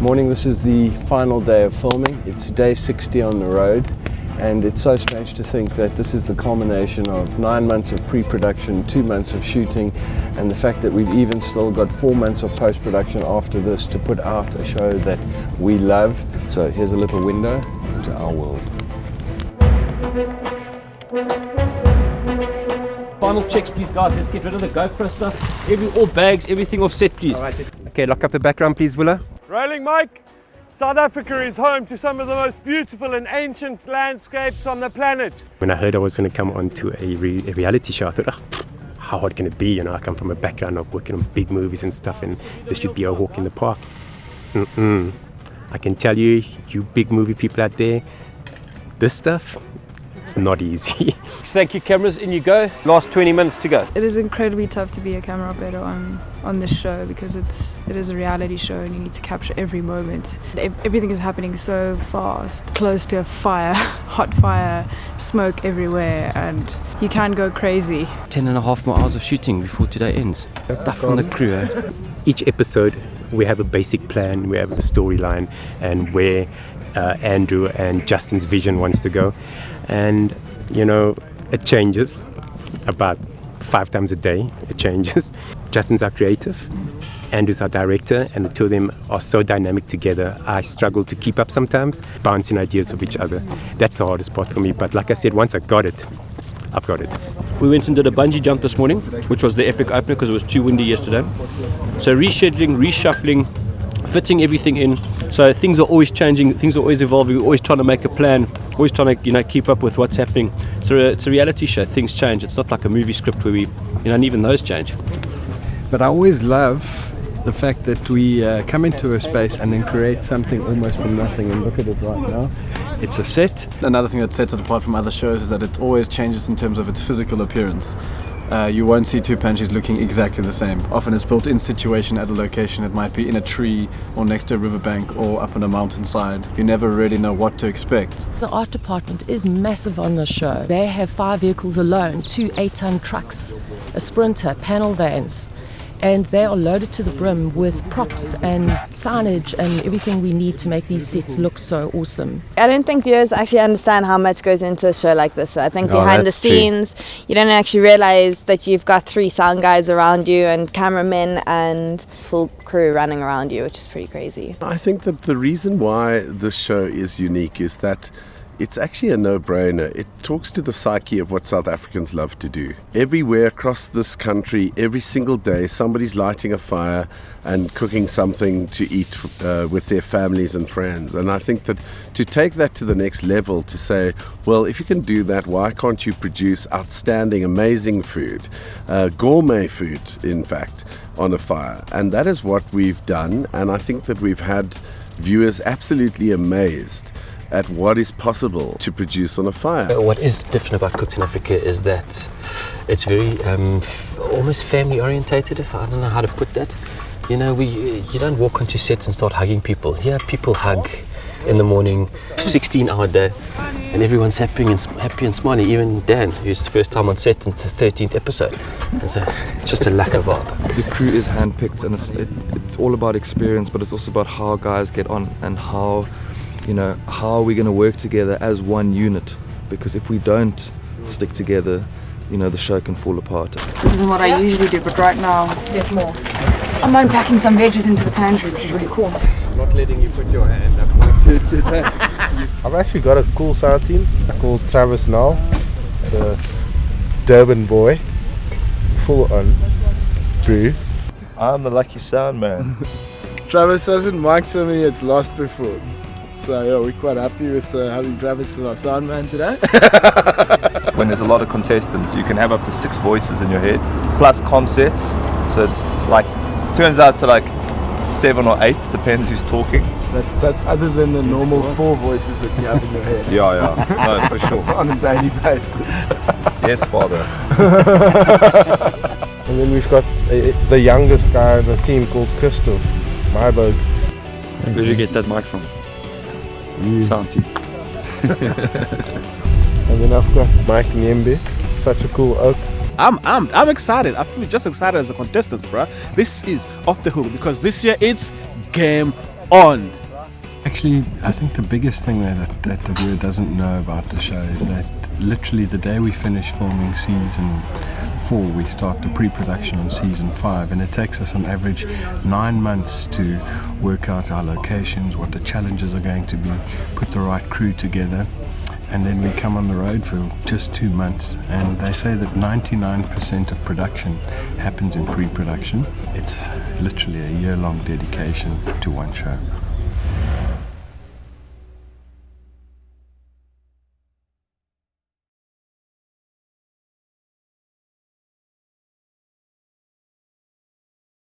Morning, this is the final day of filming. It's day 60 on the road, and it's so strange to think that this is the culmination of 9 months of pre-production, 2 months of shooting, and the fact that we've even still got 4 months of post-production after this to put out a show that we love. So here's a little window into our world. Final checks, please, guys. Let's get rid of the GoPro stuff. All bags, everything offset, please. Okay, lock up the background, please, Willa. Rolling mic. South Africa is home to some of the most beautiful and ancient landscapes on the planet. When I heard I was going to come onto a reality show, I thought, how hard can it be? You know, I come from a background of working on big movies and stuff, and this should be a walk in the park. I can tell you, you big movie people out there, this stuff, it's not easy. Thank you, cameras. In you go. Last 20 minutes to go. It is incredibly tough to be a camera operator on this show because it is a reality show and you need to capture every moment. Everything is happening so fast, close to a fire, hot fire, smoke everywhere, and you can go crazy. 10.5 more hours of shooting before today ends. Tough on the crew, eh? Each episode, we have a basic plan, we have a storyline, and where Andrew and Justin's vision wants to go. And, you know, it changes about 5 times a day. It changes. Justin's our creative, Andrew's our director, and the two of them are so dynamic together. I struggle to keep up sometimes, bouncing ideas of each other. That's the hardest part for me. But like I said, once I got it, I've got it. We went and did a bungee jump this morning, which was the epic opener because it was too windy yesterday. So rescheduling, reshuffling, fitting everything in. So things are always changing, things are always evolving. We're always trying to make a plan, always trying to keep up with what's happening. So it's a reality show. Things change. It's not like a movie script where and even those change. But I always love the fact that we come into a space and then create something almost from nothing, and look at it right now. It's a set. Another thing that sets it apart from other shows is that it always changes in terms of its physical appearance. You won't see two pansies looking exactly the same. Often it's built in situation at a location. It might be in a tree or next to a riverbank or up on a mountainside. You never really know what to expect. The art department is massive on this show. They have 5 vehicles alone, 2 8-ton trucks, a sprinter, panel vans, and they are loaded to the brim with props and signage and everything we need to make these sets look so awesome. I don't think viewers actually understand how much goes into a show like this. I think behind the scenes, you don't actually realize that you've got 3 sound guys around you and cameramen and full crew running around you, which is pretty crazy. I think that the reason why this show is unique is that it's actually a no-brainer. It talks to the psyche of what South Africans love to do. Everywhere across this country, every single day, somebody's lighting a fire and cooking something to eat with their families and friends. And I think that to take that to the next level, to say, well, if you can do that, why can't you produce outstanding, amazing food, gourmet food, in fact, on a fire? And that is what we've done. And I think that we've had viewers absolutely amazed at what is possible to produce on a fire. What is different about Cooked in Africa is that it's very almost family orientated, if I don't know how to put that. You know, you don't walk onto sets and start hugging people. Here people hug in the morning, 16-hour day, and everyone's happy and smiling. Even Dan, who's the first time on set in the 13th episode. It's just a lack of vibe. The crew is handpicked, and it's all about experience, but it's also about how guys get on and how are we going to work together as one unit? Because if we don't stick together, the show can fall apart. This isn't what I usually do, but right now there's more. I'm unpacking some veggies into the pantry, which is really cool. I'm not letting you put your hand up my food today. I've actually got a cool sound team called Travis now. It's a Durban boy, full on brew. I'm the lucky sound man. Travis hasn't mic'd so many it's lost before. So yeah, we're quite happy with having Travis as our sound man today. When there's a lot of contestants, you can have up to 6 voices in your head, plus comm sets. So turns out to 7 or 8, depends who's talking. That's other than the normal 4 voices that you have in your head. Yeah, no, for sure. On a daily basis. Yes, father. And then we've got the youngest guy on the team called Crystal, Myberg. Where did you get that mic from? Sound team. And then I've got Mike Nyembe, such a cool oak. I'm excited. I feel just excited as a contestant, bro. This is off the hook because this year it's game on. Actually, I think the biggest thing that the viewer doesn't know about the show is that literally the day we finish filming season 4, we start the pre-production on season 5, and it takes us on average 9 months to work out our locations, what the challenges are going to be, put the right crew together, and then we come on the road for just 2 months. And they say that 99% of production happens in pre-production. It's literally a year-long dedication to one show.